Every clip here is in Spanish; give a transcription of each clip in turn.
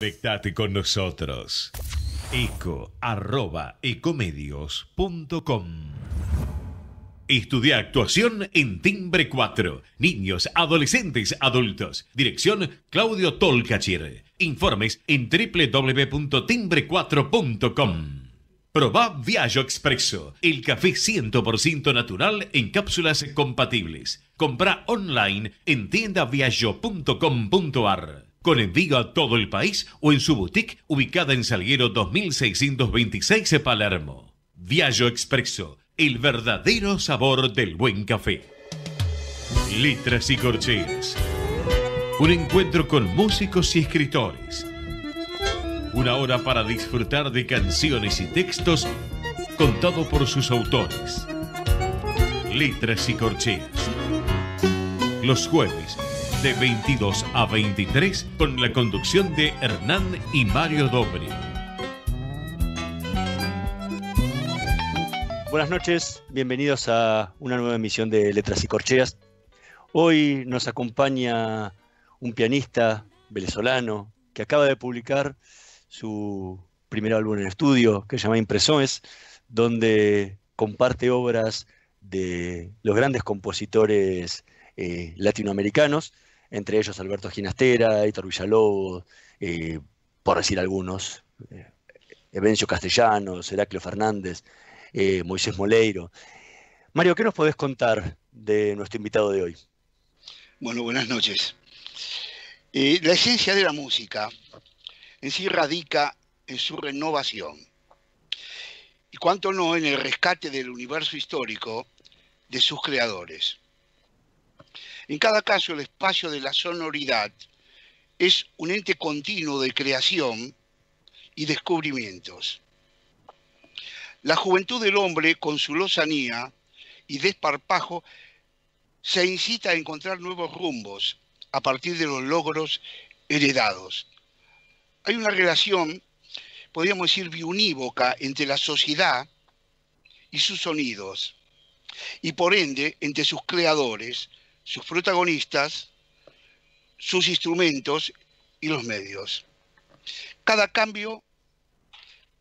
Conectate con nosotros. eco@ecomedios.com. Estudia actuación en Timbre 4. Niños, adolescentes, adultos. Dirección Claudio Tolcachir. Informes en www.timbre4.com. Probá Viaggio Expresso, el café 100% natural en cápsulas compatibles. Comprá online en tiendaviaggio.com.ar. Con envío a todo el país o en su boutique ubicada en Salguero 2626 Palermo. Viaggio Expresso, el verdadero sabor del buen café. Letras y corcheas. Un encuentro con músicos y escritores. Una hora para disfrutar de canciones y textos contado por sus autores. Letras y corcheas. Los jueves de 22 a 23 con la conducción de Hernán y Mario Dobri. Buenas noches, bienvenidos a una nueva emisión de Letras y Corcheas. Hoy nos acompaña un pianista venezolano que acaba de publicar su primer álbum en estudio, que se llama Impresiones, donde comparte obras de los grandes compositores latinoamericanos, entre ellos Alberto Ginastera, Héctor Villalobos, por decir algunos, Evencio Castellanos, Heraclio Fernández, Moisés Moleiro. Mario, ¿qué nos podés contar de nuestro invitado de hoy? Bueno, buenas noches. La esencia de la música en sí radica en su renovación y cuánto no en el rescate del universo histórico de sus creadores. En cada caso, el espacio de la sonoridad es un ente continuo de creación y descubrimientos. La juventud del hombre, con su lozanía y desparpajo, se incita a encontrar nuevos rumbos a partir de los logros heredados. Hay una relación, podríamos decir, biunívoca entre la sociedad y sus sonidos, y por ende entre sus creadores, sus protagonistas, sus instrumentos y los medios. Cada cambio,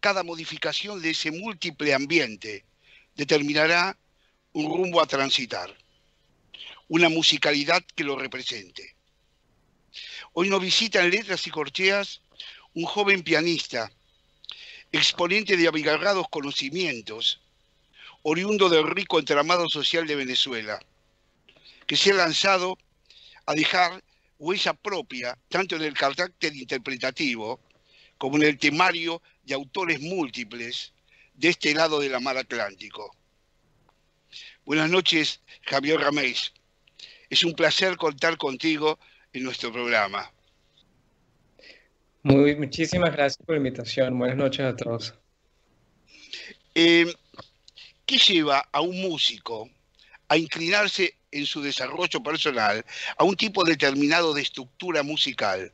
cada modificación de ese múltiple ambiente determinará un rumbo a transitar, una musicalidad que lo represente. Hoy nos visita en Letras y Corcheas un joven pianista, exponente de abigarrados conocimientos, oriundo del rico entramado social de Venezuela, que se ha lanzado a dejar huella propia, tanto en el carácter interpretativo como en el temario de autores múltiples de este lado del mar Atlántico. Buenas noches, Javier Ramés. Es un placer contar contigo en nuestro programa. Muchísimas gracias por la invitación. Buenas noches a todos. ¿Qué lleva a un músico a inclinarse en su desarrollo personal a un tipo determinado de estructura musical,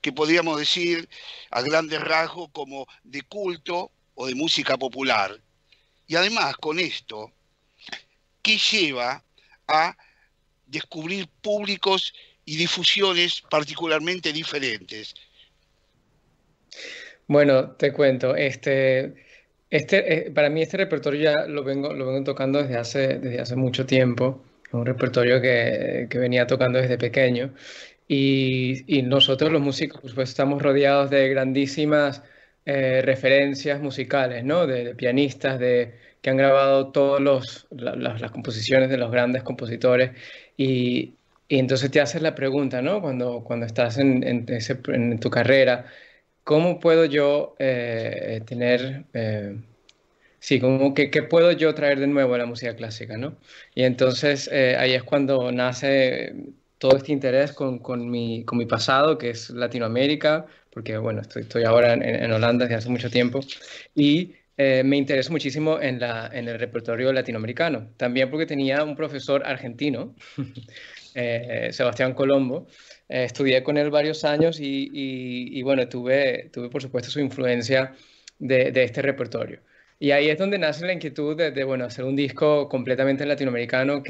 que podríamos decir a grandes rasgos como de culto o de música popular? Y además, con esto, ¿qué lleva a descubrir públicos y difusiones particularmente diferentes? Bueno, te cuento, para mí este repertorio ya lo vengo tocando desde hace mucho tiempo. Es un repertorio que venía tocando desde pequeño. Y nosotros los músicos, por supuesto, estamos rodeados de grandísimas referencias musicales, ¿no? De pianistas que han grabado todas las composiciones de los grandes compositores. Y entonces te haces la pregunta, ¿no? Cuando estás en tu carrera, ¿cómo puedo yo sí, como que qué puedo yo traer de nuevo a la música clásica, ¿no? Y entonces ahí es cuando nace todo este interés con mi pasado, que es Latinoamérica, porque bueno, estoy ahora en Holanda desde hace mucho tiempo, y me intereso muchísimo en el repertorio latinoamericano, también porque tenía un profesor argentino, Sebastián Colombo. Estudié con él varios años y bueno, tuve por supuesto su influencia de este repertorio. Y ahí es donde nace la inquietud bueno, hacer un disco completamente latinoamericano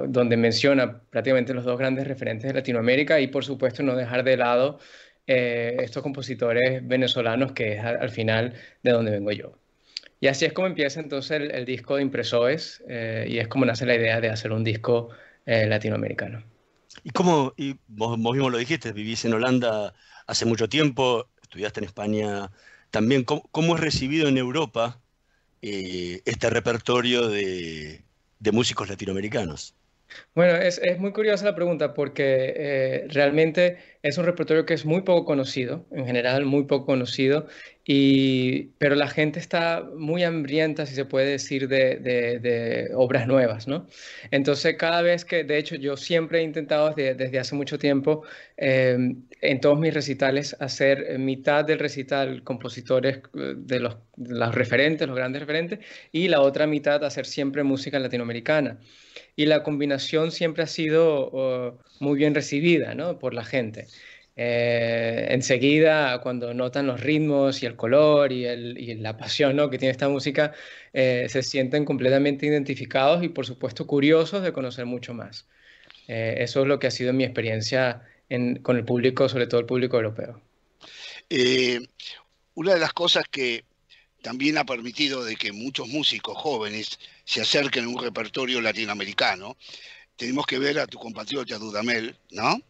donde menciona prácticamente los dos grandes referentes de Latinoamérica y por supuesto no dejar de lado estos compositores venezolanos, que es al final de donde vengo yo. Y así es como empieza entonces el disco de Impresoes, y es como nace la idea de hacer un disco latinoamericano. Y vos mismo lo dijiste, vivís en Holanda hace mucho tiempo, estudiaste en España también. ¿Cómo es recibido en Europa este repertorio de músicos latinoamericanos? Bueno, es muy curiosa la pregunta porque realmente es un repertorio que es muy poco conocido, en general muy poco conocido, pero la gente está muy hambrienta, si se puede decir, de obras nuevas, ¿no? Entonces, cada vez que, de hecho, yo siempre he intentado desde hace mucho tiempo, en todos mis recitales, hacer mitad del recital compositores de los referentes, los grandes referentes, y la otra mitad hacer siempre música latinoamericana. Y la combinación siempre ha sido muy bien recibida, ¿no? Por la gente. Enseguida, cuando notan los ritmos y el color y la pasión, ¿no?, que tiene esta música, se sienten completamente identificados y, por supuesto, curiosos de conocer mucho más. Eso es lo que ha sido mi experiencia con el público, sobre todo el público europeo. Eh, una de las cosas que también ha permitido de que muchos músicos jóvenes se acerquen a un repertorio latinoamericano, tenemos que ver a tu compatriota Dudamel, ¿no?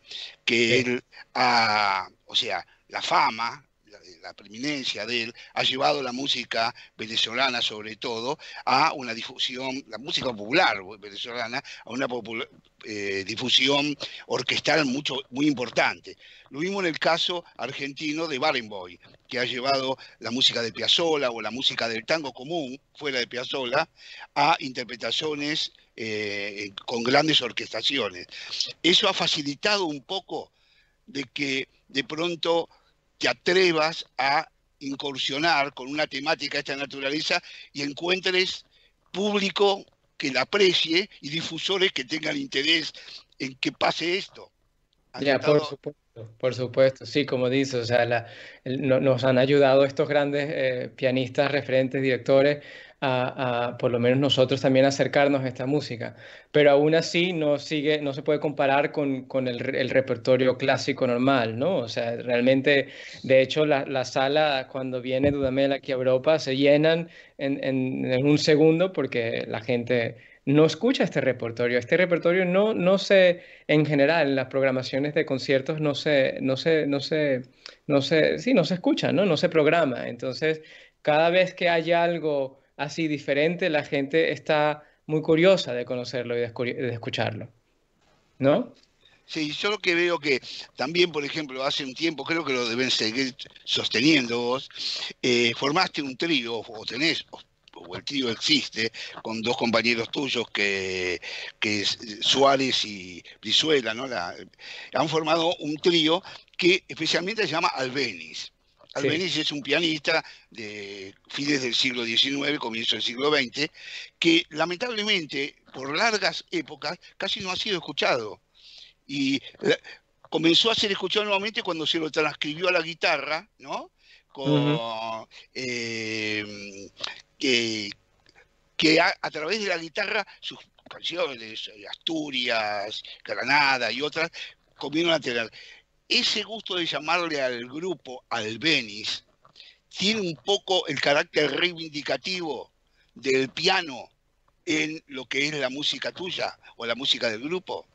Que Sí. él o sea, la fama, la preeminencia de él, ha llevado la música venezolana, sobre todo, a una difusión, la música popular venezolana, a una difusión orquestal muy importante. Lo mismo en el caso argentino de Barenboim, que ha llevado la música de Piazzolla o la música del tango común, fuera de Piazzolla, a interpretaciones con grandes orquestaciones. Eso ha facilitado un poco de que de pronto te atrevas a incursionar con una temática de esta naturaleza y encuentres público que la aprecie y difusores que tengan interés en que pase esto. Ya, por supuesto, sí, como dices, o sea, nos han ayudado estos grandes pianistas, referentes, directores, por lo menos nosotros también acercarnos a esta música, pero aún así no se puede comparar con el repertorio clásico normal, ¿no? O sea, realmente, de hecho, la sala, cuando viene Dudamel aquí a Europa, se llenan en un segundo porque la gente no escucha este repertorio. Este repertorio en general, en las programaciones de conciertos sí, no se escucha, ¿no? No se programa. Entonces, cada vez que hay algo así diferente, la gente está muy curiosa de conocerlo y de escucharlo, ¿no? Sí, yo lo que veo que también, por ejemplo, hace un tiempo, creo que lo deben seguir sosteniendo vos, formaste un trío, o tenés, o el trío existe, con dos compañeros tuyos que es Suárez y Brizuela, ¿no? Han formado un trío que especialmente se llama Albéniz. Sí. Albéniz es un pianista de fines del siglo XIX, comienzo del siglo XX, que lamentablemente por largas épocas casi no ha sido escuchado. Y comenzó a ser escuchado nuevamente cuando se lo transcribió a la guitarra, ¿no? Ujú. Con, que, a través de la guitarra sus canciones, Asturias, Granada y otras, comienzan a tener ese gusto de llamarle al grupo Albéniz. Tiene un poco el carácter reivindicativo del piano en lo que es la música tuya o la música del grupo.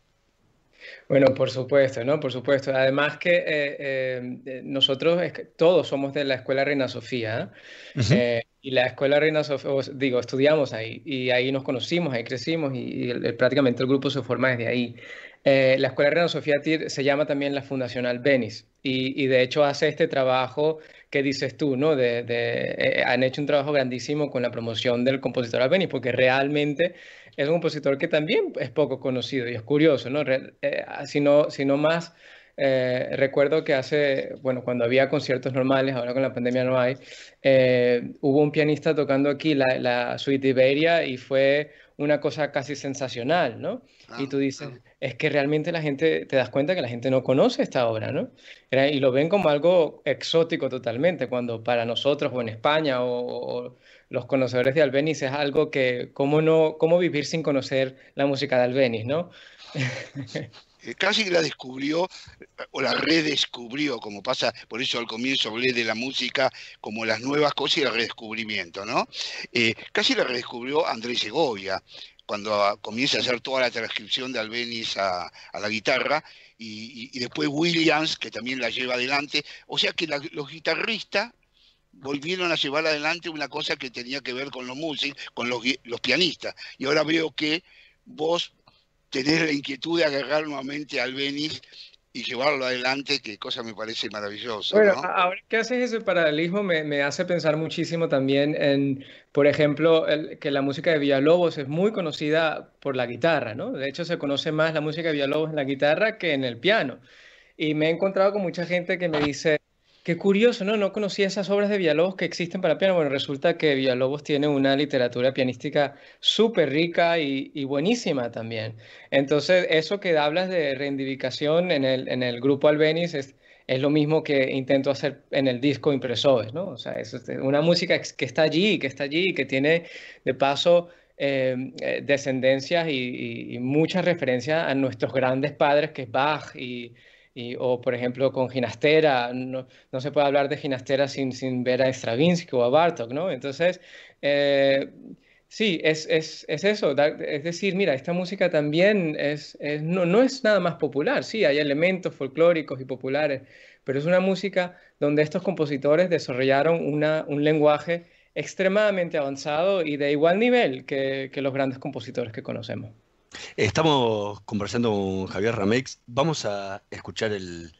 Bueno, por supuesto, ¿no? Por supuesto. Además que nosotros todos somos de la Escuela Reina Sofía, Ujú. y la Escuela Reina Sofía, digo, estudiamos ahí y ahí nos conocimos, ahí crecimos y prácticamente el grupo se forma desde ahí. La Escuela Reina Sofía se llama también la Fundación Albéniz y de hecho hace este trabajo que dices tú, ¿no? Han hecho un trabajo grandísimo con la promoción del compositor Albéniz porque realmente es un compositor que también es poco conocido y es curioso, ¿no? Si no más, recuerdo que bueno, cuando había conciertos normales, ahora con la pandemia no hay, hubo un pianista tocando aquí la suite de Iberia y fue una cosa casi sensacional, ¿no? Y Ah, tú dices, es que realmente la gente, te das cuenta que la gente no conoce esta obra, ¿no? Y lo ven como algo exótico totalmente, cuando para nosotros o en España o los conocedores de Albéniz es algo que, ¿cómo vivir sin conocer la música de Albéniz, ¿no? Casi que la descubrió o la redescubrió, como pasa, por eso al comienzo hablé de la música como las nuevas cosas y el redescubrimiento, ¿no? Casi la redescubrió Andrés Segovia, cuando comienza a hacer toda la transcripción de Albéniz a la guitarra, y después Williams, que también la lleva adelante. O sea que los guitarristas volvieron a llevar adelante una cosa que tenía que ver con los músicos, con los pianistas. Y ahora veo que vos tenés la inquietud de agarrar nuevamente a Albéniz y llevarlo adelante, que cosa me parece maravilloso, Bueno, ¿no? ahora que haces ese paralelismo me hace pensar muchísimo también en, por ejemplo, que la música de Villalobos es muy conocida por la guitarra, ¿no? De hecho, se conoce más la música de Villalobos en la guitarra que en el piano. Y me he encontrado con mucha gente que me dice, qué curioso, ¿no? No conocía esas obras de Villalobos que existen para piano. Bueno, resulta que Villalobos tiene una literatura pianística súper rica y buenísima también. Entonces, eso que hablas de reivindicación en el grupo Albéniz es lo mismo que intento hacer en el disco Impresores, ¿no? O sea, es una música que está allí, que tiene de paso descendencias y muchas referencias a nuestros grandes padres, que es Bach o por ejemplo con Ginastera, no se puede hablar de Ginastera sin ver a Stravinsky o a Bartók, ¿no? Entonces, eh, sí, es eso, es decir, mira, esta música también no es nada más popular, sí, hay elementos folclóricos y populares, pero es una música donde estos compositores desarrollaron un lenguaje extremadamente avanzado y de igual nivel que los grandes compositores que conocemos. Estamos conversando con Javier Ramex. Vamos a escuchar el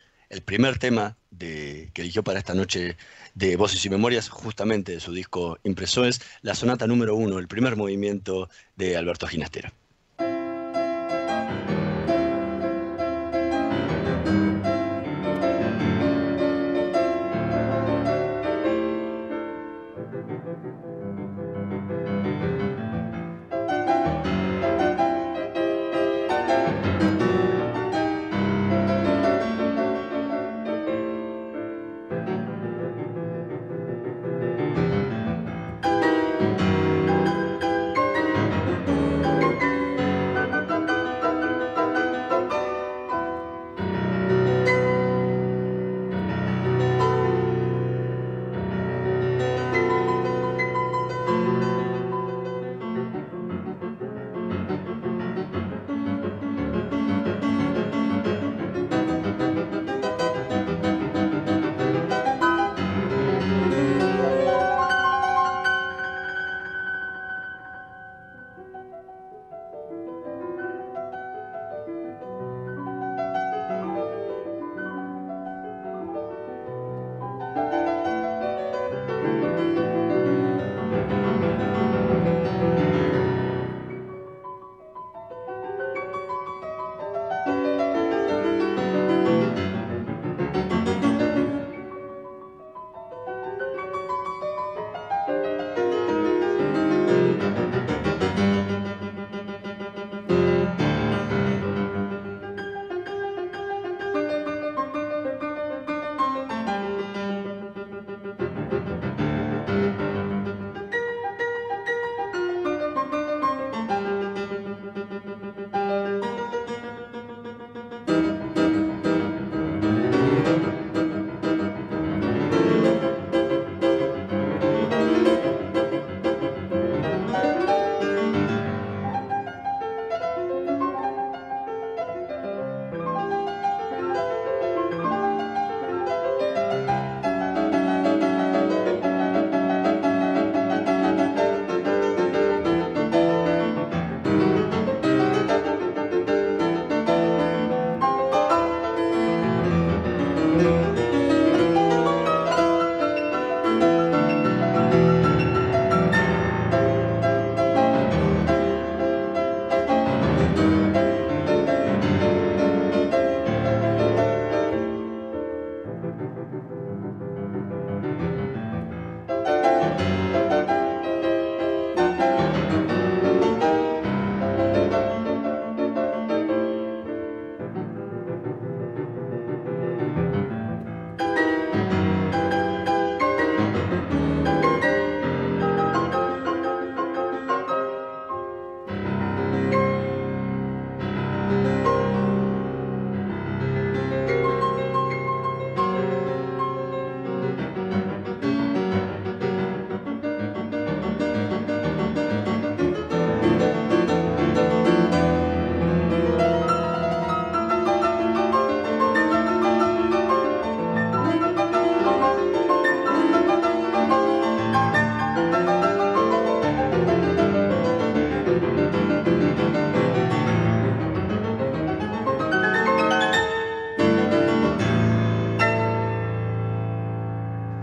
primer tema que eligió para esta noche de Voces y Memorias, justamente de su disco Impresores, la sonata número 1, el primer movimiento de Alberto Ginastera.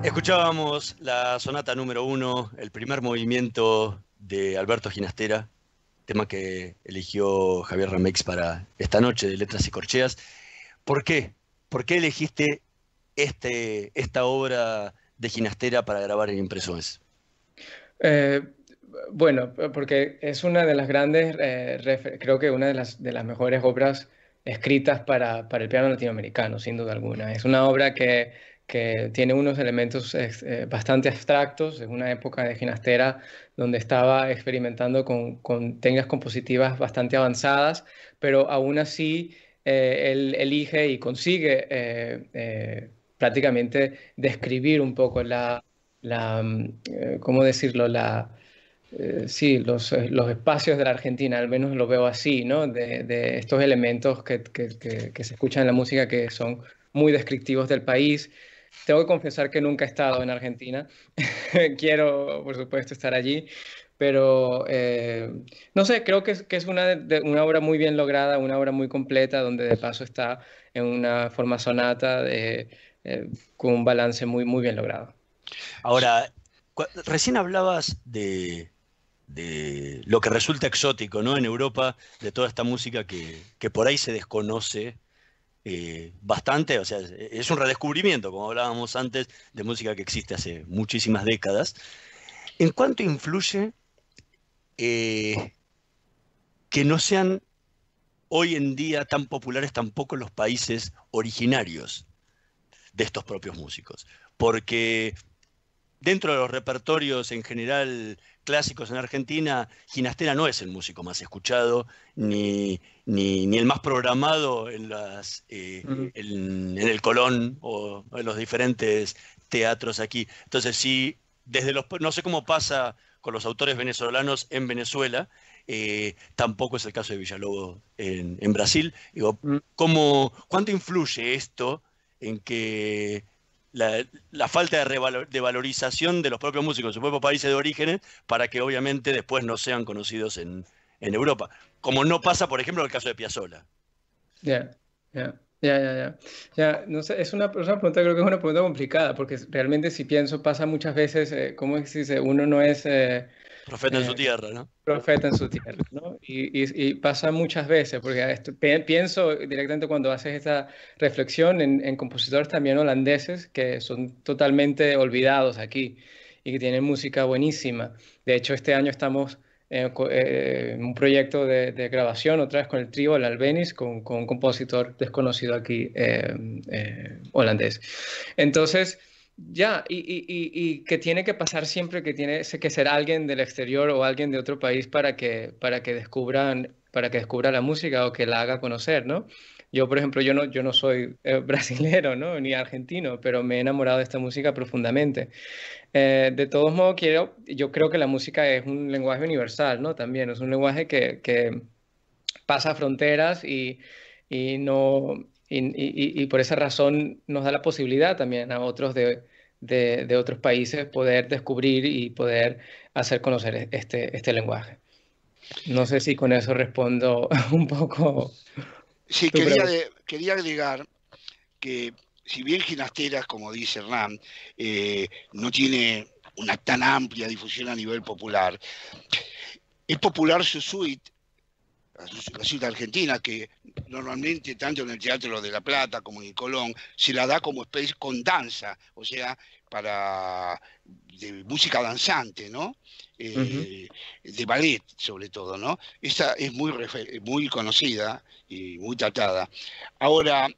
Escuchábamos la sonata número 1, el primer movimiento de Alberto Ginastera, tema que eligió Javier Rameix para esta noche de Letras y Corcheas. ¿Por qué? ¿Por qué elegiste esta obra de Ginastera para grabar en Impresiones? Bueno, porque es una de las grandes, creo que una de las mejores obras escritas para el piano latinoamericano, sin duda alguna. Es una obra que tiene unos elementos bastante abstractos. Es una época de Ginastera donde estaba experimentando con técnicas compositivas bastante avanzadas, pero aún así él elige y consigue prácticamente describir un poco ¿cómo decirlo? Sí, los espacios de la Argentina, al menos lo veo así, ¿no? De estos elementos que se escuchan en la música que son muy descriptivos del país. Tengo que confesar que nunca he estado en Argentina. Quiero, por supuesto, estar allí, pero no sé, creo que es una obra muy bien lograda, una obra muy completa, donde de paso está en una forma sonata con un balance muy, muy bien logrado. Ahora, recién hablabas de lo que resulta exótico, ¿no? En Europa, de toda esta música que por ahí se desconoce bastante, o sea, es un redescubrimiento, como hablábamos antes, de música que existe hace muchísimas décadas. ¿En cuánto influye que no sean hoy en día tan populares tampoco los países originarios de estos propios músicos? Porque dentro de los repertorios en general clásicos en Argentina, Ginastera no es el músico más escuchado, ni el más programado en el Colón o en los diferentes teatros aquí. Entonces, sí, no sé cómo pasa con los autores venezolanos en Venezuela, tampoco es el caso de Villalobos en Brasil. Digo, ¿cuánto influye esto en que la falta de valorización de los propios músicos en sus propios países de orígenes para que obviamente después no sean conocidos en Europa? Como no pasa, por ejemplo, en el caso de Piazzolla. Ya, no sé, es una pregunta, creo que es una pregunta complicada, porque realmente si pienso, pasa muchas veces, ¿cómo es que se dice? Uno no es profeta en su tierra, ¿no? Profeta en su tierra, ¿no? Y pasa muchas veces, porque pienso directamente cuando haces esta reflexión en compositores también holandeses que son totalmente olvidados aquí y que tienen música buenísima. De hecho, este año estamos en un proyecto de grabación, otra vez con el trío El Albéniz, con un compositor desconocido aquí, holandés. Entonces, ya, y que tiene que pasar siempre, que tiene que ser alguien del exterior o alguien de otro país para que descubra la música o que la haga conocer, ¿no? Yo, por ejemplo, yo no soy brasilero, ¿no? Ni argentino, pero me he enamorado de esta música profundamente. De todos modos, yo creo que la música es un lenguaje universal, ¿no? También es un lenguaje que pasa fronteras no, y por esa razón nos da la posibilidad también a otros de otros países poder descubrir y poder hacer conocer este lenguaje. No sé si con eso respondo un poco. Sí, quería agregar que si bien Ginastera, como dice Hernán, no tiene una tan amplia difusión a nivel popular, es popular su suite, la suite argentina, que normalmente tanto en el Teatro de La Plata como en el Colón se la da como especie con danza, o sea, de música danzante, ¿no? De ballet sobre todo, ¿no? Esta es muy conocida y muy tratada. Ahora,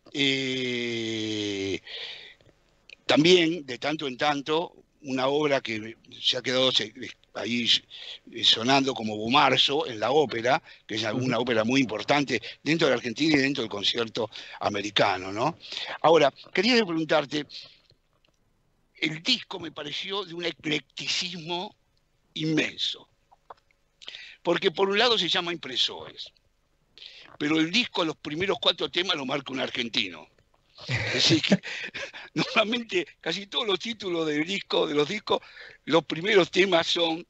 también de tanto en tanto, una obra que se ha quedado ahí sonando como Bumarzo en la ópera, que es una ópera muy importante dentro de la Argentina y dentro del concierto americano, ¿no? Ahora, quería preguntarte, el disco me pareció de un eclecticismo inmenso, porque por un lado se llama Impresores, pero el disco, los primeros 4 temas lo marca un argentino. Es decir, que normalmente casi todos los títulos de los discos, los primeros temas son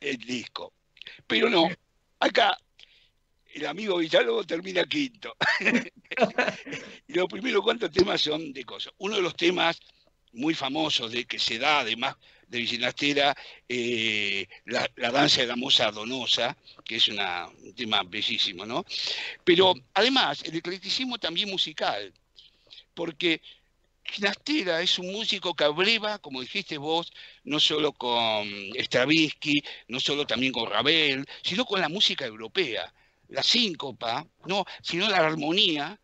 el disco. Pero no, acá el amigo Villalobos termina quinto. Y los primeros 4 temas son de cosas. Uno de los temas muy famosos de que se da, además de Ginastera, la danza de la moza donosa, que es un tema bellísimo, ¿no? Pero además, el eclecticismo también musical, porque Ginastera es un músico que abreva, como dijiste vos, no solo con Stravinsky, no solo también con Ravel, sino con la música europea, la síncopa, no, sino la armonía,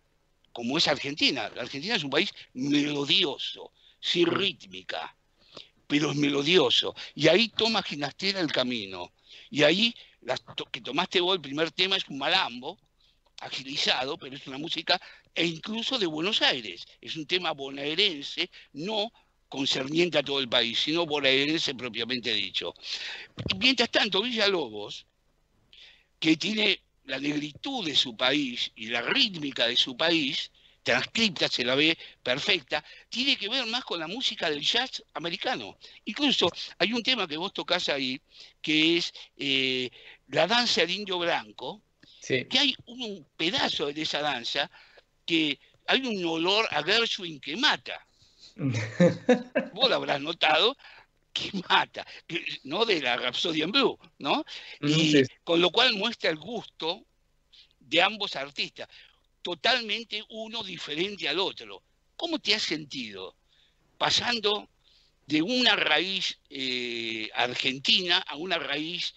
como es Argentina. La Argentina es un país melodioso, sin rítmica, pero es melodioso. Y ahí toma Ginastera el camino. Y ahí, que tomaste vos, el primer tema es un malambo, agilizado, pero es una música, e incluso de Buenos Aires. Es un tema bonaerense, no concerniente a todo el país, sino bonaerense propiamente dicho. Mientras tanto, Villalobos, que tiene la negritud de su país y la rítmica de su país, transcripta, se la ve perfecta, tiene que ver más con la música del jazz americano. Incluso hay un tema que vos tocás ahí, que es la danza del indio blanco, Sí. que hay un pedazo de esa danza que hay un olor a Gershwin que mata. Vos lo habrás notado, que mata, ¿no? De la Rhapsody in Blue, ¿no? Y Sí. con lo cual muestra el gusto de ambos artistas, totalmente uno diferente al otro. ¿Cómo te has sentido pasando de una raíz argentina a una raíz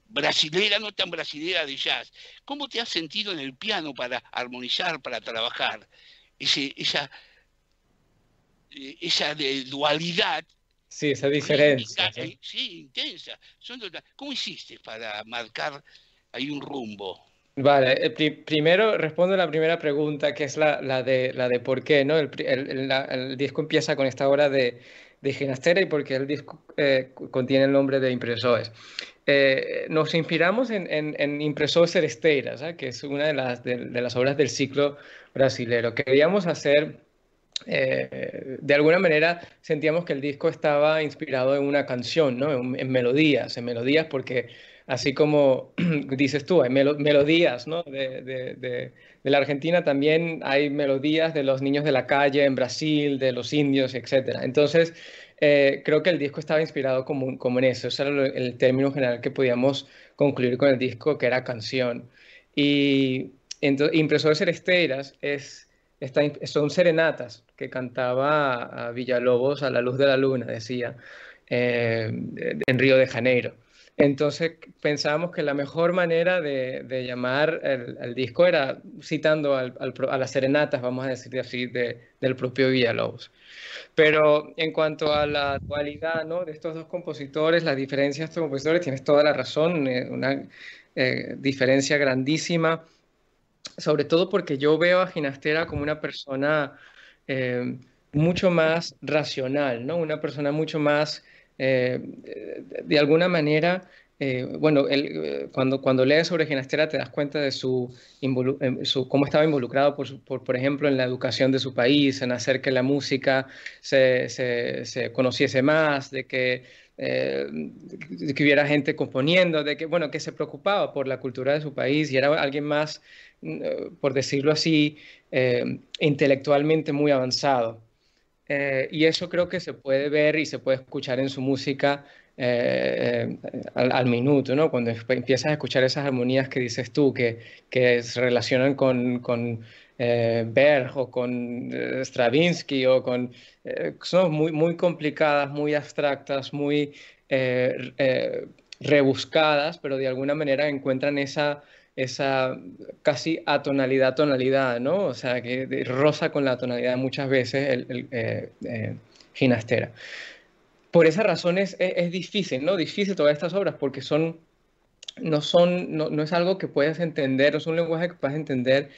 brasilera, no tan brasilera, de jazz? ¿Cómo te has sentido en el piano para armonizar, para trabajar esa dualidad? Sí, esa diferencia, Rítmica, ¿sí? sí, intensa. ¿Cómo hiciste para marcar ahí un rumbo? Vale, primero respondo a la primera pregunta, que es la de por qué, ¿no? El disco empieza con esta obra de Ginastera y por qué el disco contiene el nombre de Impresores. Nos inspiramos en Impresores Esteiras, ¿eh? Que es una de las obras del ciclo brasilero. Queríamos hacer, de alguna manera, sentíamos que el disco estaba inspirado en una canción, ¿no? En melodías, porque así como dices tú, hay melodías, ¿no? De la Argentina, también hay melodías de los niños de la calle en Brasil, de los indios, etcétera. Entonces, creo que el disco estaba inspirado como en eso. Ese era el término general que podíamos concluir con el disco, que era canción. Y entonces, Impresores Esteiras son serenatas que cantaba a Villalobos a la luz de la luna, decía, en Río de Janeiro. Entonces pensábamos que la mejor manera de llamar el disco era citando a las serenatas, vamos a decir así, del propio Villalobos. Pero en cuanto a la dualidad, ¿no? De estos dos compositores, las diferencias de estos compositores, tienes toda la razón, una diferencia grandísima, sobre todo porque yo veo a Ginastera como una persona eh, mucho más racional, ¿no? Una persona mucho más, de alguna manera, bueno, cuando lees sobre Ginastera te das cuenta de cómo estaba involucrado, por ejemplo, en la educación de su país, en hacer que la música se conociese más, de que hubiera gente componiendo, de que, bueno, que se preocupaba por la cultura de su país y era alguien más, por decirlo así, intelectualmente muy avanzado. Y eso creo que se puede ver y se puede escuchar en su música al minuto, ¿no? Cuando empiezas a escuchar esas armonías que dices tú, que se relacionan con Berg o con Stravinsky son muy complicadas, muy abstractas, muy rebuscadas, pero de alguna manera encuentran esa casi atonalidad, ¿no? O sea, que roza con la tonalidad muchas veces Ginastera. Por esa razón es difícil, ¿no? Difícil todas estas obras porque no es algo que puedas entender, no es un lenguaje que puedas entender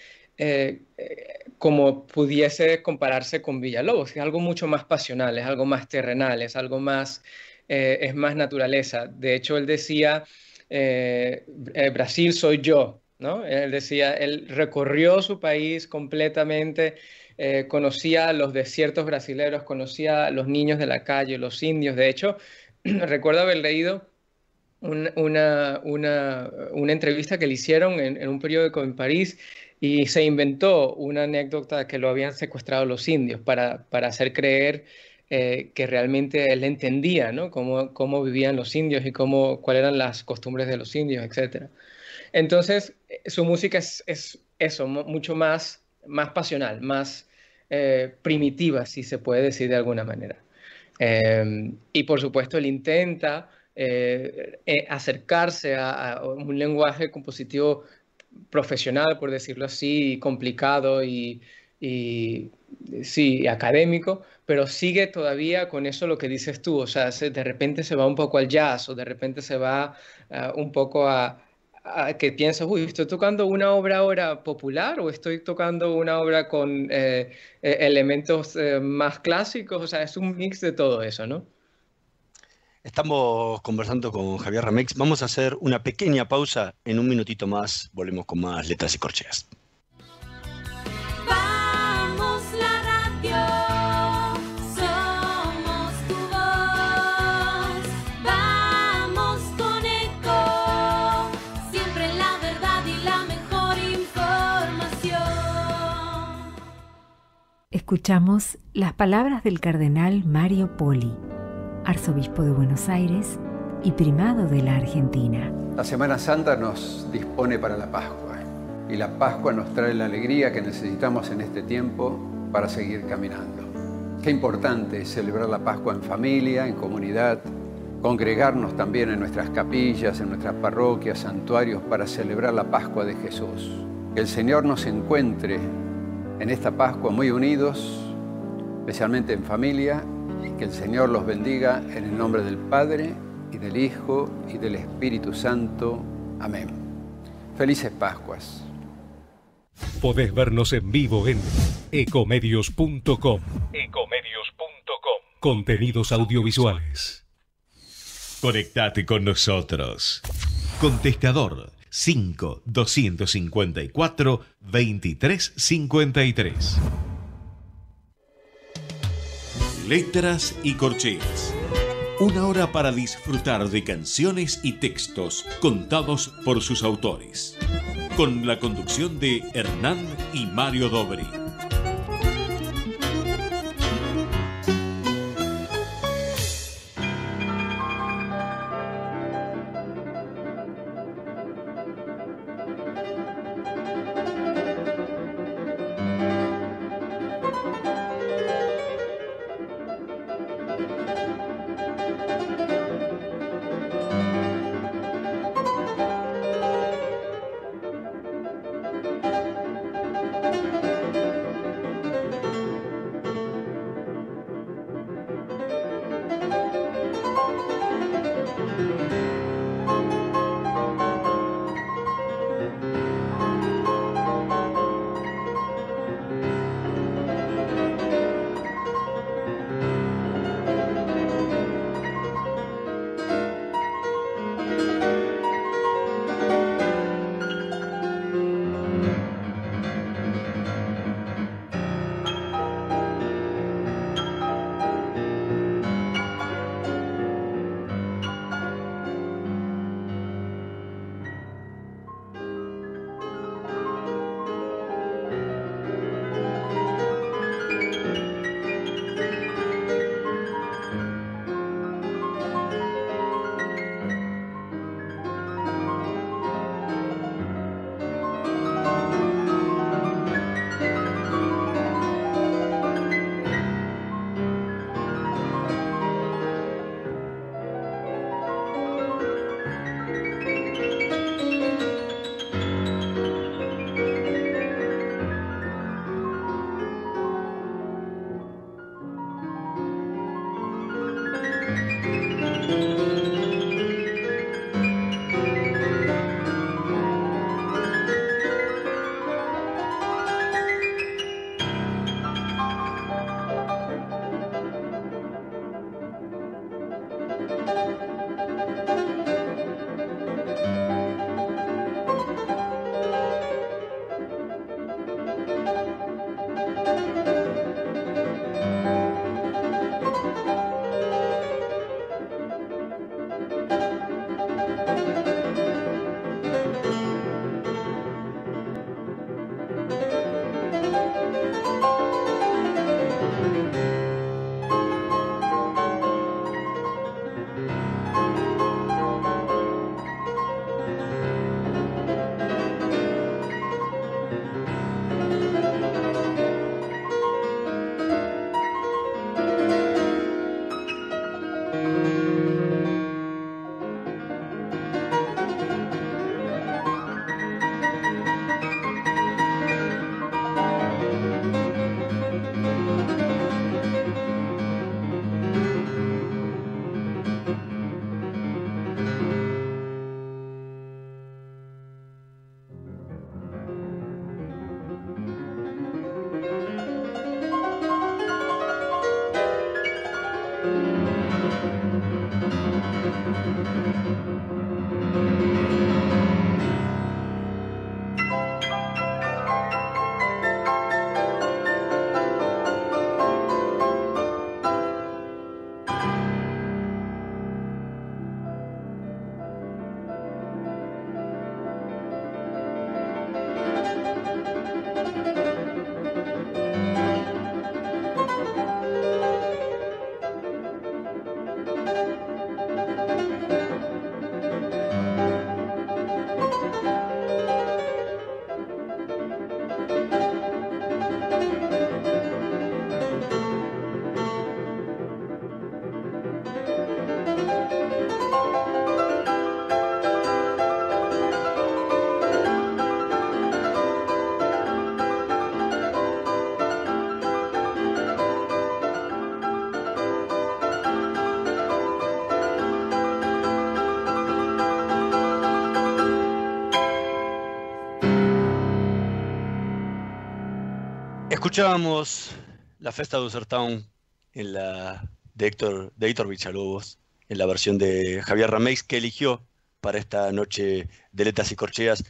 como pudiese compararse con Villalobos, que es algo mucho más pasional, es algo más terrenal, es más naturaleza. De hecho, él decía, Brasil soy yo, ¿no? Él decía, él recorrió su país completamente, conocía los desiertos brasileños, conocía a los niños de la calle, los indios. De hecho, recuerdo haber leído una entrevista que le hicieron en un periódico en París y se inventó una anécdota que lo habían secuestrado los indios para hacer creer que realmente él entendía, ¿no? Cómo vivían los indios y cuáles eran las costumbres de los indios, etcétera. Entonces, su música es eso, mucho más pasional, más primitiva, si se puede decir de alguna manera. Y por supuesto, él intenta acercarse a un lenguaje compositivo profesional, por decirlo así, complicado y sí, académico, pero sigue todavía con eso lo que dices tú, o sea, de repente se va un poco al jazz o de repente se va un poco a que piensas, uy, ¿estoy tocando una obra ahora popular o estoy tocando una obra con elementos más clásicos? O sea, es un mix de todo eso, ¿no? Estamos conversando con Javier Ramex. Vamos a hacer una pequeña pausa. En un minutito más volvemos con más Letras y Corcheas. Vamos la radio, somos tu voz. Vamos con Eco, siempre la verdad y la mejor información. Escuchamos las palabras del cardenal Mario Poli, arzobispo de Buenos Aires y primado de la Argentina. La Semana Santa nos dispone para la Pascua y la Pascua nos trae la alegría que necesitamos en este tiempo para seguir caminando. Qué importante es celebrar la Pascua en familia, en comunidad, congregarnos también en nuestras capillas, en nuestras parroquias, santuarios para celebrar la Pascua de Jesús. Que el Señor nos encuentre en esta Pascua muy unidos, especialmente en familia, y que el Señor los bendiga en el nombre del Padre, y del Hijo, y del Espíritu Santo. Amén. Felices Pascuas. Podés vernos en vivo en ecomedios.com. Contenidos audiovisuales. Conectate con nosotros. Contestador 5 254 2353. Letras y Corcheas. Una hora para disfrutar de canciones y textos contados por sus autores. Con la conducción de Hernán y Mario Dobri. Escuchábamos la Festa do Sertão de Héctor Villalobos, en la versión de Javier Rameix, que eligió para esta noche de Letras y Corcheas.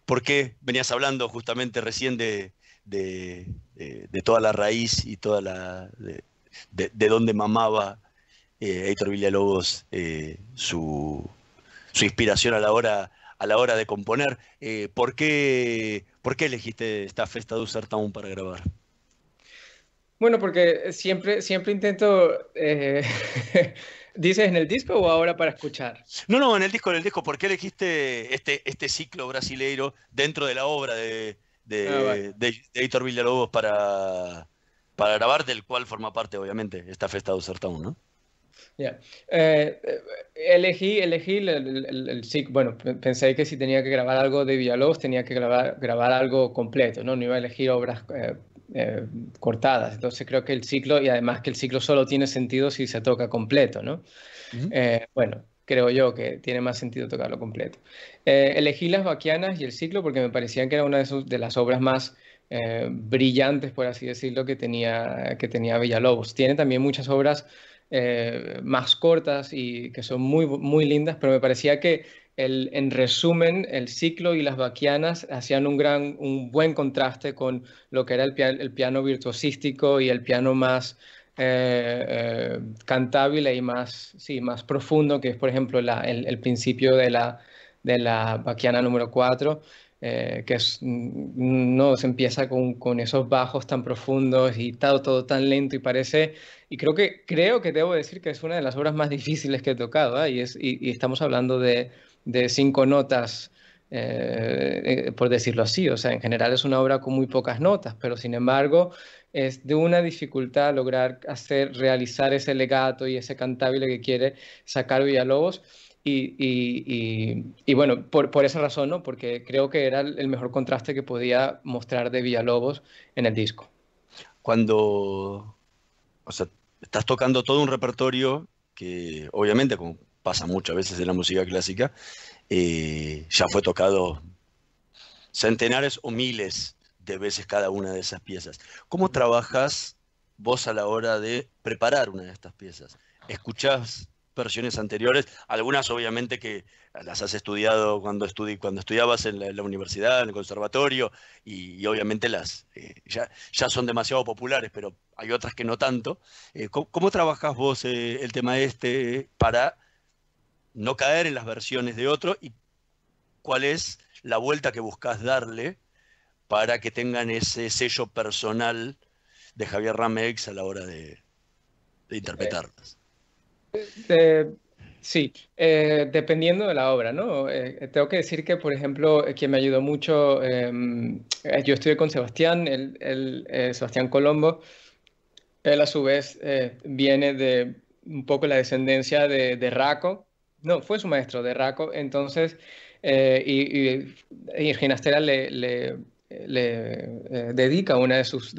¿Por qué venías hablando justamente recién de toda la raíz y de dónde mamaba Héctor Villalobos su inspiración a la hora de componer? ¿Por qué elegiste esta Festa do Sertão para grabar? Bueno, porque siempre intento... ¿Dices en el disco o ahora para escuchar? No, en el disco. ¿Por qué elegiste este ciclo brasileiro dentro de la obra de Héctor Villalobos para grabar, del cual forma parte, obviamente, esta Festa do Sertão, ¿no? Ya. Elegí el ciclo. Bueno, pensé que si tenía que grabar algo de Villalobos tenía que grabar algo completo, ¿no? No iba a elegir obras cortadas. Entonces creo que el ciclo, y además que el ciclo solo tiene sentido si se toca completo, ¿no? Bueno, creo yo que tiene más sentido tocarlo completo. Elegí Las Baquianas y el ciclo porque me parecían que era una de las obras más brillantes, por así decirlo, que tenía Villalobos. Tiene también muchas obras más cortas y que son muy, muy lindas, pero me parecía que en resumen, el ciclo y Las Baquianas hacían un buen contraste con lo que era el piano virtuosístico y el piano más cantable y más profundo, que es, por ejemplo, el principio de la Baquiana número 4, que no se empieza con esos bajos tan profundos y todo tan lento, y creo que debo decir que es una de las obras más difíciles que he tocado, ¿eh? Y estamos hablando de 5 notas, por decirlo así. O sea, en general es una obra con muy pocas notas, pero sin embargo es de una dificultad lograr realizar ese legato y ese cantable que quiere sacar Villalobos. Y bueno, por esa razón, ¿no? Porque creo que era el mejor contraste que podía mostrar de Villalobos en el disco. O sea, estás tocando todo un repertorio que, obviamente, como pasa muchas veces en la música clásica, ya fue tocado centenares o miles de veces cada una de esas piezas. ¿Cómo trabajas vos a la hora de preparar una de estas piezas? ¿Escuchás versiones anteriores? Algunas obviamente que las has estudiado cuando estudiabas en la universidad, en el conservatorio, y obviamente ya son demasiado populares, pero hay otras que no tanto. ¿Cómo trabajas vos el tema para no caer en las versiones de otro, y cuál es la vuelta que buscas darle para que tengan ese sello personal de Javier Rameix a la hora de interpretarlas? Sí, dependiendo de la obra, ¿no? Tengo que decir que, por ejemplo, quien me ayudó mucho, yo estudié con Sebastián, Sebastián Colombo. Él a su vez viene de un poco la descendencia de Raco. No, fue su maestro de Raco. Entonces, y Ginastera le dedica una de sus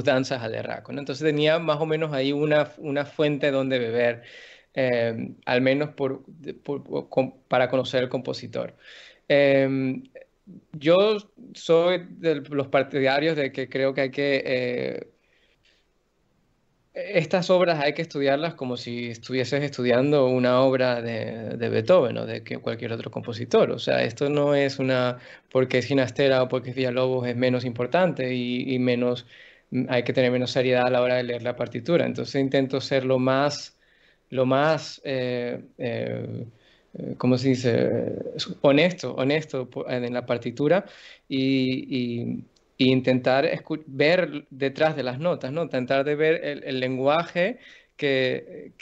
danzas a de Raco, ¿no? Entonces tenía más o menos ahí una fuente donde beber, al menos para conocer el compositor. Yo soy de los partidarios de que creo que hay que... estas obras hay que estudiarlas como si estuvieses estudiando una obra de Beethoven o de cualquier otro compositor. O sea, esto no es porque es Ginastera o porque es Villalobos es menos importante y hay que tener menos seriedad a la hora de leer la partitura. Entonces intento ser lo más ¿cómo se dice? Honesto en la partitura y intentar ver detrás de las notas, ¿no? Intentar de ver el lenguaje que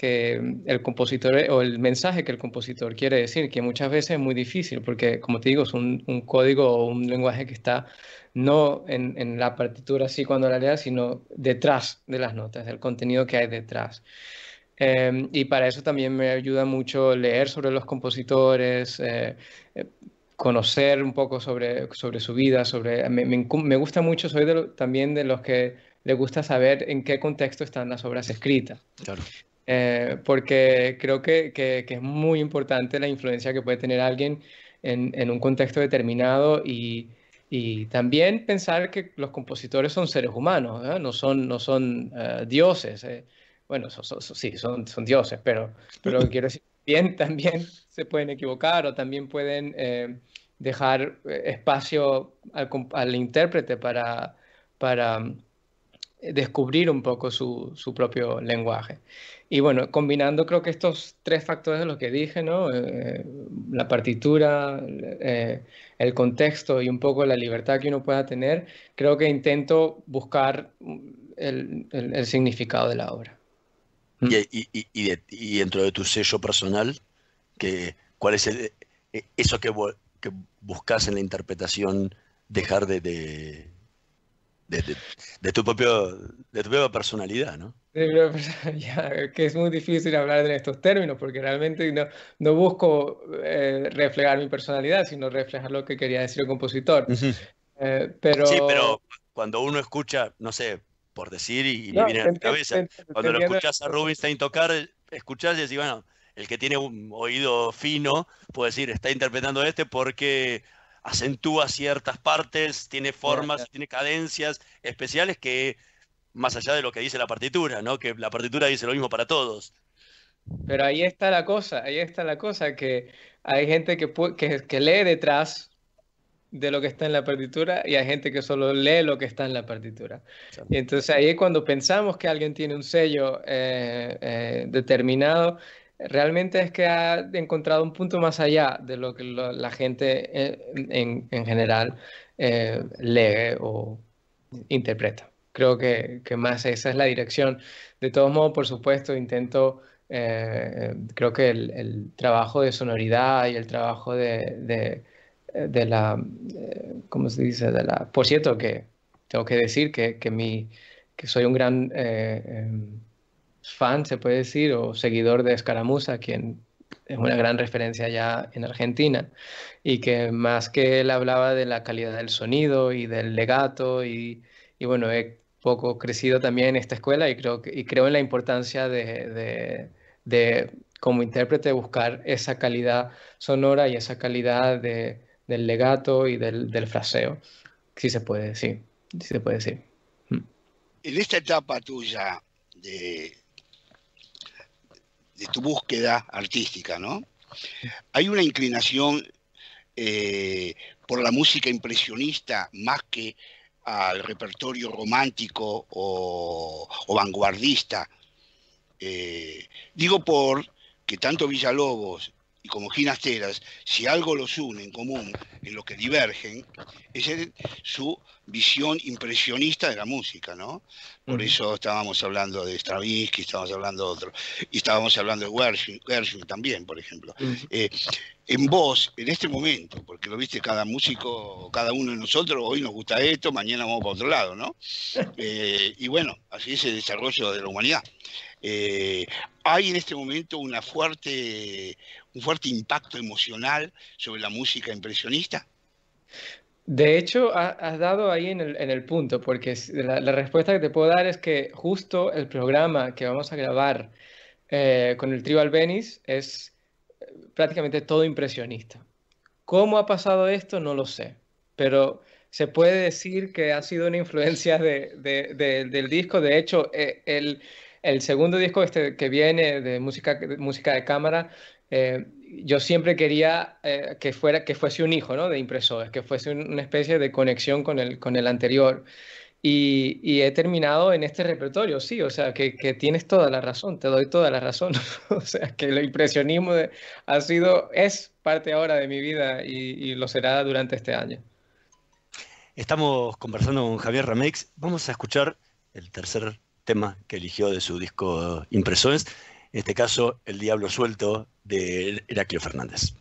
el compositor, o el mensaje que el compositor quiere decir, que muchas veces es muy difícil, porque, como te digo, es un código o un lenguaje que está no en la partitura así cuando la leas, sino detrás de las notas, del contenido que hay detrás. Y para eso también me ayuda mucho leer sobre los compositores, conocer un poco sobre su vida, me gusta mucho, soy también de los que le gusta saber en qué contexto están las obras escritas. Claro. Porque creo que es muy importante la influencia que puede tener alguien en un contexto determinado y Y también pensar que los compositores son seres humanos, ¿eh? No son dioses. Bueno, sí, son dioses, pero quiero decir, bien, también se pueden equivocar o también pueden dejar espacio al intérprete para descubrir un poco su propio lenguaje. Y bueno, combinando creo que estos tres factores de los que dije, ¿no? La partitura, el contexto y un poco la libertad que uno pueda tener, creo que intento buscar el significado de la obra. Y dentro de tu sello personal, ¿cuál es eso que buscas en la interpretación, dejar de tu propia personalidad, ¿no? Ya, que es muy difícil hablar en estos términos porque realmente no busco reflejar mi personalidad, sino reflejar lo que quería decir el compositor. Ujú. Pero Sí, pero cuando uno escucha, no sé, por decir, y le no, viene a te la entiendo, cabeza, te cuando lo entiendo. escuchás a Rubinstein tocar, escuchás y decís, bueno, el que tiene un oído fino puede decir, está interpretando porque acentúa ciertas partes, tiene Ya, ya. formas, tiene cadencias especiales que, más allá de lo que dice la partitura, ¿no? Que la partitura dice lo mismo para todos. Pero ahí está la cosa, que hay gente que lee detrás de lo que está en la partitura y hay gente que solo lee lo que está en la partitura. Y entonces ahí es cuando pensamos que alguien tiene un sello determinado, realmente es que ha encontrado un punto más allá de lo que la gente en general lee o interpreta. Creo que más esa es la dirección. De todos modos, por supuesto, creo que el trabajo de sonoridad y el trabajo de la, ¿cómo se dice? Por cierto, que tengo que decir que soy un gran fan, se puede decir, o seguidor de Escaramuza, quien es una gran referencia ya en Argentina, y que más que él hablaba de la calidad del sonido y del legato, y bueno, he poco crecido también en esta escuela y creo en la importancia de como intérprete buscar esa calidad sonora y esa calidad del legato y del fraseo. Sí se puede, sí se puede decir. En esta etapa tuya de tu búsqueda artística, ¿no? Hay una inclinación por la música impresionista más que al repertorio romántico o vanguardista. Digo que tanto Villalobos y como Ginasteras, si algo los une en común, en lo que divergen, es su visión impresionista de la música, ¿no? Por eso estábamos hablando de Stravinsky, estábamos hablando de otro, y estábamos hablando de Gershwin también, por ejemplo. En vos, en este momento, porque lo viste, cada músico, cada uno de nosotros, hoy nos gusta esto, mañana vamos para otro lado, ¿no? Y bueno, así es el desarrollo de la humanidad. Hay en este momento un fuerte impacto emocional sobre la música impresionista. De hecho, has dado ahí en el punto, porque la respuesta que te puedo dar es que justo el programa que vamos a grabar con el trío Albéniz es prácticamente todo impresionista. ¿Cómo ha pasado esto? No lo sé, pero se puede decir que ha sido una influencia del disco. De hecho, el segundo disco que viene de música de cámara, yo siempre quería que fuese un hijo, ¿no? De Impresores, que fuese una especie de conexión con el anterior. Y he terminado en este repertorio, sí, o sea, que tienes toda la razón, te doy toda la razón. O sea, que el impresionismo es parte ahora de mi vida y lo será durante este año. Estamos conversando con Javier Rameix. Vamos a escuchar el tercer tema que eligió de su disco Impresores, en este caso El Diablo Suelto de Heraclio Fernández.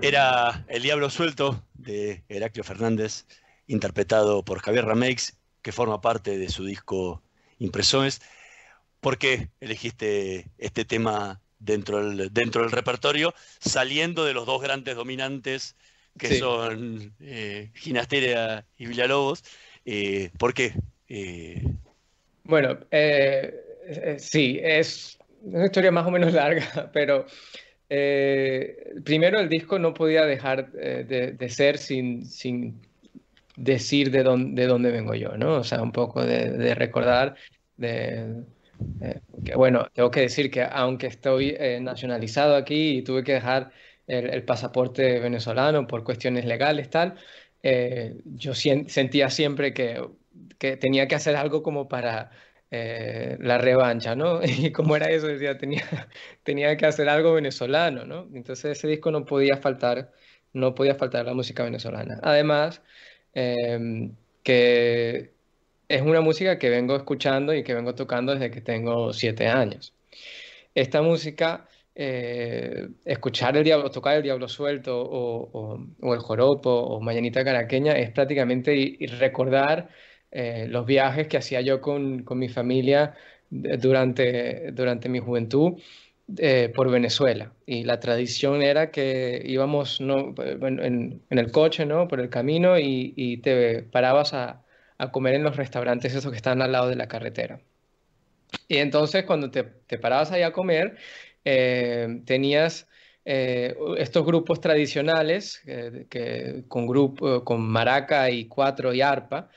Era El Diablo Suelto de Heraclio Fernández, interpretado por Javier Rameix, que forma parte de su disco Impresiones. ¿Por qué elegiste este tema dentro del repertorio, saliendo de los dos grandes dominantes que Sí. son Ginastera y Villalobos? ¿Por qué? Bueno, sí, es una historia más o menos larga, pero primero el disco no podía dejar de ser sin decir de dónde vengo yo, ¿no? O sea, un poco de recordar, de, que, bueno, tengo que decir que aunque estoy nacionalizado aquí y tuve que dejar el pasaporte venezolano por cuestiones legales, tal, yo sentía siempre que tenía que hacer algo como para la revancha, ¿no? Y como era eso, decía, tenía que hacer algo venezolano, ¿no? Entonces ese disco no podía faltar la música venezolana. Además, que es una música que vengo escuchando y que vengo tocando desde que tengo 7 años. Esta música, escuchar el diablo, tocar el diablo suelto o el joropo o Mañanita Caraqueña es prácticamente y recordar los viajes que hacía yo con mi familia durante mi juventud por Venezuela. Y la tradición era que íbamos, ¿no? en el coche, ¿no? Por el camino y te parabas a comer en los restaurantes esos que están al lado de la carretera. Y entonces cuando te parabas ahí a comer, tenías estos grupos tradicionales con maraca y cuatro y arpa,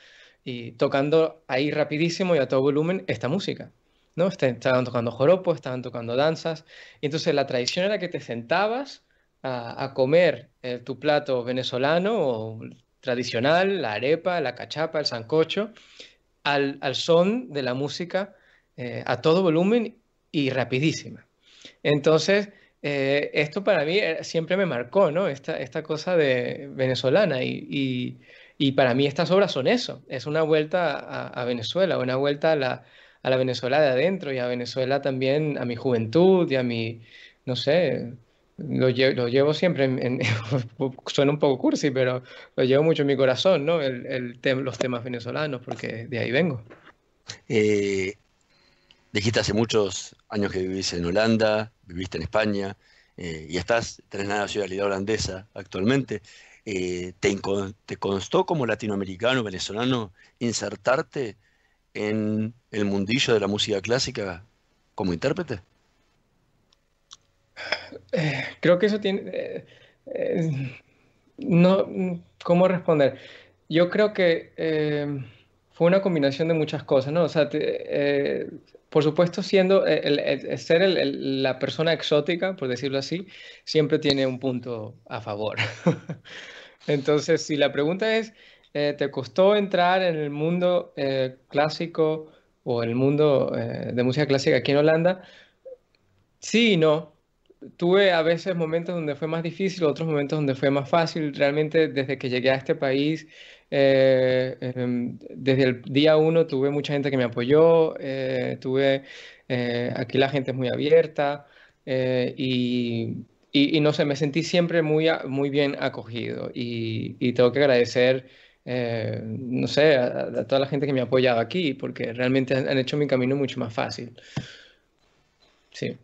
y tocando ahí rapidísimo y a todo volumen esta música, ¿no? Estaban tocando joropo, estaban tocando danzas, y entonces la tradición era que te sentabas a comer tu plato venezolano o tradicional, la arepa, la cachapa, el sancocho, al son de la música a todo volumen y rapidísima. Entonces, esto para mí siempre me marcó, ¿no? Esta cosa de venezolana y para mí estas obras son eso, es una vuelta a Venezuela, una vuelta a la Venezuela de adentro y a Venezuela también, a mi juventud y a mi, no sé, lo llevo siempre suena un poco cursi, pero lo llevo mucho en mi corazón, ¿no? Los temas venezolanos, porque de ahí vengo. Eh, Dijiste hace muchos años que vivís en Holanda, viviste en España y tenés la nacionalidad holandesa actualmente. ¿Te constó como latinoamericano, venezolano, insertarte en el mundillo de la música clásica como intérprete? Creo que eso tiene... no, ¿cómo responder? Yo creo que fue una combinación de muchas cosas, ¿no? O sea, por supuesto, siendo ser la persona exótica, por decirlo así, siempre tiene un punto a favor. Entonces, si la pregunta es, ¿te costó entrar en el mundo clásico o el mundo de música clásica aquí en Holanda? Sí y no. Tuve a veces momentos donde fue más difícil, otros momentos donde fue más fácil. Realmente desde que llegué a este país, desde el día uno tuve mucha gente que me apoyó, aquí la gente es muy abierta y no sé, me sentí siempre muy bien acogido y tengo que agradecer no sé, a toda la gente que me ha apoyado aquí, porque realmente han hecho mi camino mucho más fácil. Sí,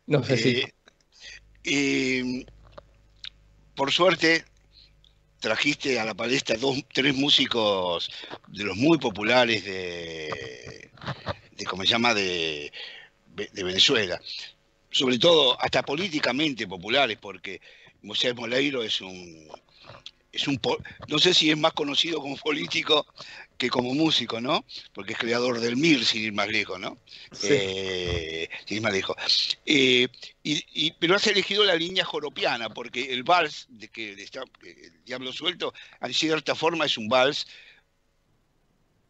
no sé si... Eh, y por suerte trajiste a la palestra tres músicos de los muy populares de ¿cómo se llama? De Venezuela. Sobre todo, hasta políticamente populares, porque Moisés Moleiro no sé si es más conocido como político que como músico, ¿no? Porque es creador del MIR, sin ir más lejos, ¿no? Sí. Sin ir más lejos. Pero has elegido la línea joropiana, porque el vals, el Diablo Suelto, en cierta forma es un vals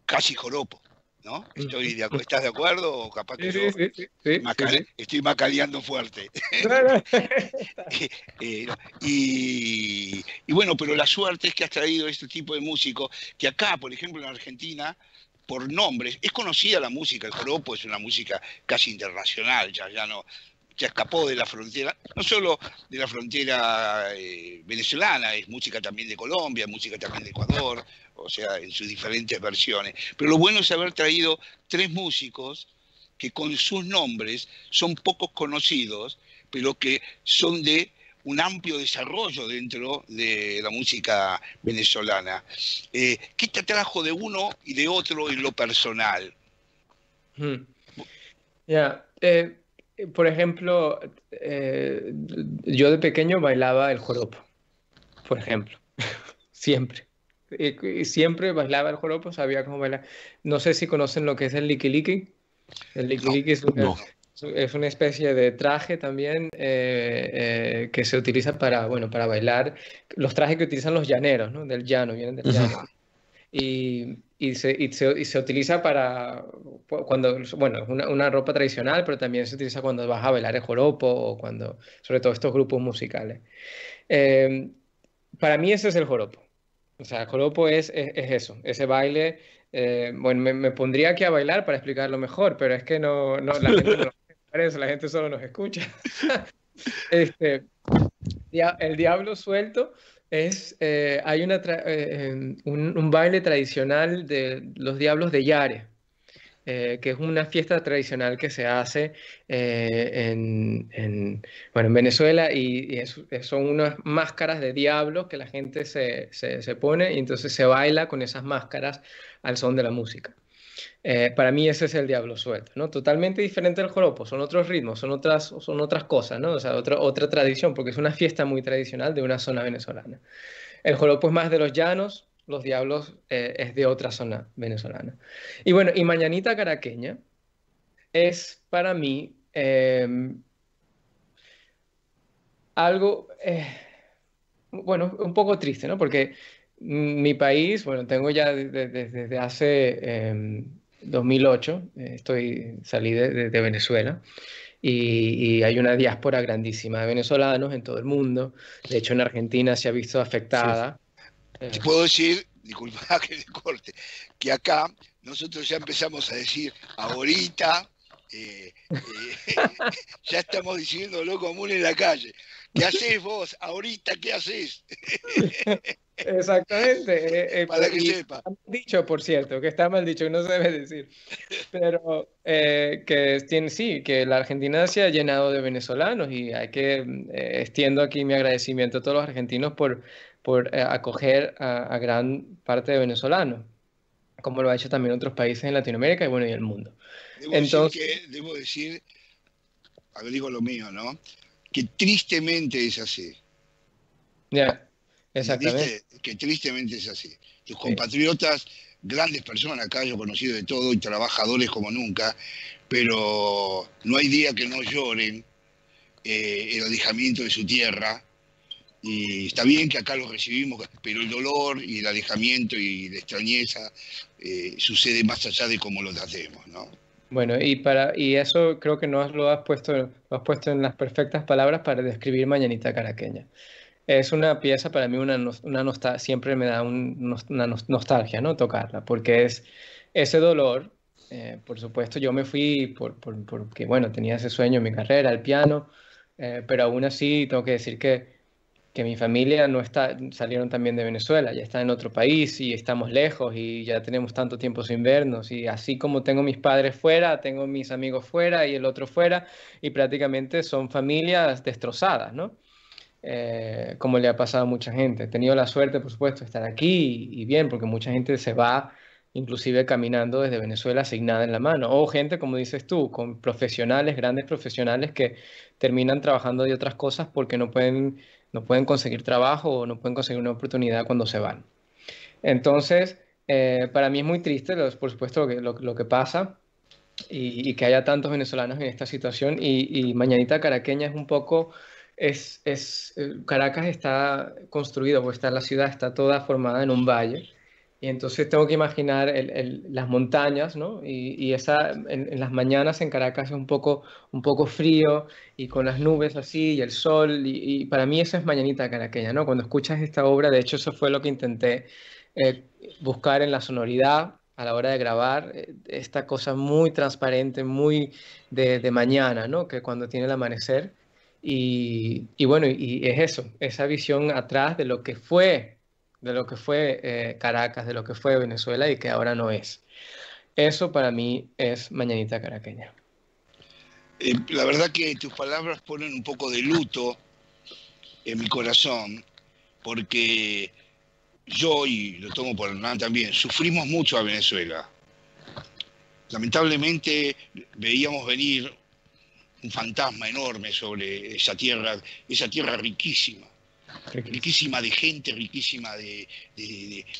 casi joropo, ¿no? ¿Estás de acuerdo? O capaz que yo estoy macaleando fuerte. Y bueno, pero la suerte es que has traído este tipo de músicos que acá, por ejemplo, en Argentina, por nombres, es conocida la música, el joropo es una música casi internacional, ya escapó de la frontera, no solo de la frontera venezolana, es música también de Colombia, música también de Ecuador, o sea, en sus diferentes versiones. Pero lo bueno es haber traído tres músicos que con sus nombres son pocos conocidos, pero que son de un amplio desarrollo dentro de la música venezolana. ¿Qué te trajo de uno y de otro en lo personal? Ya, por ejemplo, yo de pequeño bailaba el joropo, por ejemplo, siempre. Y siempre bailaba el joropo, sabía cómo bailar. No sé si conocen lo que es el liqui-liqui. El liqui-liqui es una especie de traje también que se utiliza para, bueno, para bailar. Los trajes que utilizan los llaneros, ¿no? Del llano, vienen del llano. Y se utiliza para cuando, bueno, es una ropa tradicional, pero también se utiliza cuando vas a bailar el joropo o cuando, sobre todo estos grupos musicales. Para mí ese es el joropo. O sea, el joropo es eso, ese baile. Bueno, me pondría aquí a bailar para explicarlo mejor, pero es que la gente no lo hace eso, la gente solo nos escucha. El Diablo Suelto hay un baile tradicional de los Diablos de Yare, que es una fiesta tradicional que se hace bueno, en Venezuela y son unas máscaras de diablos que la gente se pone y entonces se baila con esas máscaras al son de la música. Para mí ese es el Diablo Suelto, ¿no? Totalmente diferente del joropo, son otros ritmos, son otras cosas, ¿no? O sea, otra tradición, porque es una fiesta muy tradicional de una zona venezolana. El joropo es más de los llanos, los diablos es de otra zona venezolana. Y bueno, y Mañanita Caraqueña es para mí algo, bueno, un poco triste, ¿no? Porque mi país, bueno, tengo ya desde hace 2008, salí de Venezuela. Y hay una diáspora grandísima de venezolanos en todo el mundo. De hecho, en Argentina se ha visto afectada. Te puedo decir, disculpa que te corte, que acá nosotros ya empezamos a decir ahorita, ya estamos diciéndolo común en la calle. ¿Qué haces vos? Ahorita, ¿qué haces? Exactamente. Para que sepa. Está mal dicho, por cierto, que está mal dicho, que no se debe decir. Pero sí, que la Argentina se ha llenado de venezolanos y extiendo aquí mi agradecimiento a todos los argentinos por acoger a gran parte de venezolanos, como lo ha hecho también otros países en Latinoamérica y bueno, y el mundo. Debo decir, digo lo mío, ¿no? Que tristemente es así. Ya, exactamente. ¿Viste? Que tristemente es así. Tus compatriotas, grandes personas, acá yo he conocido de todo y trabajadores como nunca, pero no hay día que no lloren el alejamiento de su tierra. Y está bien que acá lo recibimos, pero el dolor y el alejamiento y la extrañeza sucede más allá de cómo lo tratemos, ¿no? Bueno, y eso creo que lo has puesto en las perfectas palabras para describir Mañanita Caraqueña. Es una pieza para mí, siempre me da una nostalgia, ¿no? Tocarla, porque es ese dolor. Por supuesto, yo me fui porque, bueno, tenía ese sueño en mi carrera, el piano, pero aún así tengo que decir que que mi familia no está, salieron también de Venezuela, ya están en otro país y estamos lejos y ya tenemos tanto tiempo sin vernos. Y así como tengo mis padres fuera, tengo mis amigos fuera y el otro fuera, y prácticamente son familias destrozadas, ¿no? Como le ha pasado a mucha gente. He tenido la suerte, por supuesto, de estar aquí y bien, porque mucha gente se va inclusive caminando desde Venezuela asignada en la mano, o gente, como dices tú, con profesionales, grandes profesionales que terminan trabajando de otras cosas porque no pueden conseguir trabajo o no pueden conseguir una oportunidad cuando se van. Entonces, para mí es muy triste, por supuesto, lo que pasa y que haya tantos venezolanos en esta situación. Y Mañanita Caraqueña es un poco, Caracas está construido, pues la ciudad está toda formada en un valle. Y entonces tengo que imaginar las montañas, ¿no? Y en las mañanas en Caracas es un poco frío y con las nubes así y el sol. Y para mí eso es Mañanita Caraqueña, ¿no? Cuando escuchas esta obra, de hecho eso fue lo que intenté buscar en la sonoridad a la hora de grabar, esta cosa muy transparente, muy de mañana, ¿no? Que cuando tiene el amanecer. Y bueno, y es eso, esa visión atrás de lo que fue Caracas, de lo que fue Venezuela y que ahora no es. Eso para mí es Mañanita Caraqueña. La verdad que tus palabras ponen un poco de luto en mi corazón, porque yo, y lo tomo por Hernán también, sufrimos mucho a Venezuela. Lamentablemente veíamos venir un fantasma enorme sobre esa tierra riquísima. Riquísima de gente, riquísima de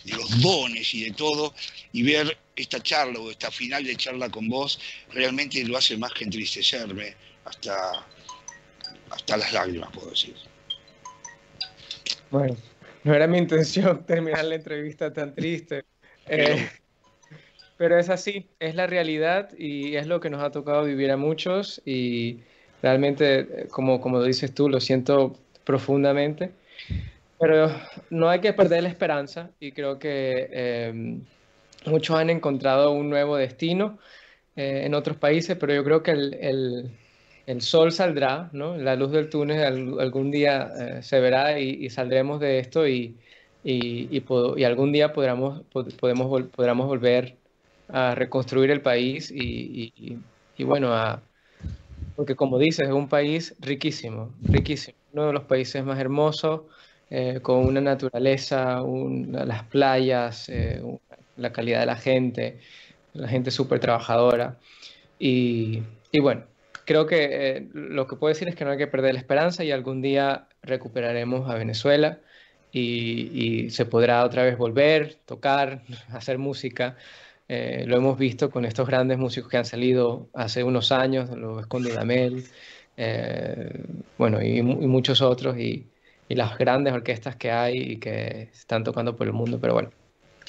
los dones y de todo, y ver esta charla o esta final de charla con vos realmente lo hace más que entristecerme hasta las lágrimas, puedo decir. Bueno, no era mi intención terminar la entrevista tan triste, pero es así, es la realidad y es lo que nos ha tocado vivir a muchos, y realmente, como dices tú, lo siento profundamente. Pero no hay que perder la esperanza, y creo que muchos han encontrado un nuevo destino en otros países, pero yo creo que el sol saldrá, ¿no? La luz del túnel algún día se verá y saldremos de esto y algún día podremos volver a reconstruir el país y bueno, porque como dices, es un país riquísimo, riquísimo, uno de los países más hermosos, con una naturaleza, las playas, la calidad de la gente súper trabajadora. Y bueno, creo que lo que puedo decir es que no hay que perder la esperanza, y algún día recuperaremos a Venezuela y se podrá otra vez volver, tocar, hacer música. Lo hemos visto con estos grandes músicos que han salido hace unos años, lo ves con Dudamel, bueno, y muchos otros, y las grandes orquestas que hay y que están tocando por el mundo. Pero bueno,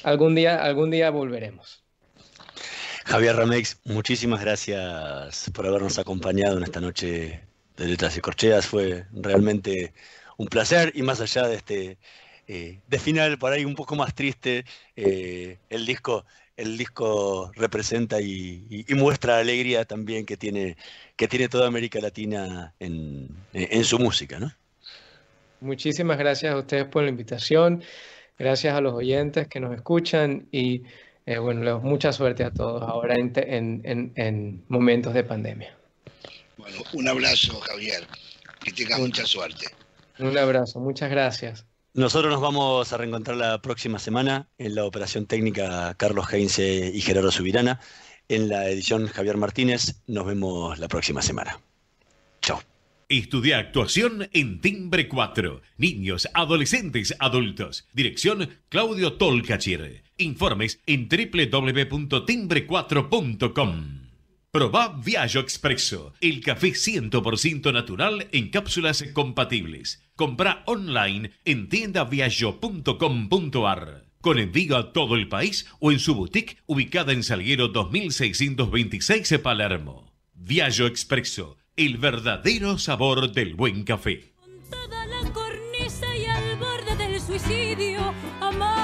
algún día volveremos. Javier Ramex, muchísimas gracias por habernos acompañado en esta noche de Letras y Corcheas. Fue realmente un placer, y más allá de de final por ahí un poco más triste, el disco representa y muestra la alegría también que tiene toda América Latina en su música, ¿no? Muchísimas gracias a ustedes por la invitación, gracias a los oyentes que nos escuchan, y bueno, mucha suerte a todos ahora en momentos de pandemia. Bueno, un abrazo, Javier, que tengas mucha suerte. Un abrazo, muchas gracias. Nosotros nos vamos a reencontrar la próxima semana en la operación técnica Carlos Heinze y Gerardo Subirana. En la edición Javier Martínez. Nos vemos la próxima semana. Chao. Estudia actuación en Timbre 4. Niños, adolescentes, adultos. Dirección Claudio Tolcachir. Informes en www.timbre4.com. Probá Viaggio Expresso, el café 100% natural en cápsulas compatibles. Comprá online en tiendaviaggio.com.ar. Con envío a todo el país o en su boutique ubicada en Salguero 2626 Palermo. Viaggio Expresso, el verdadero sabor del buen café. Con toda la cornisa y al borde del suicidio, amor.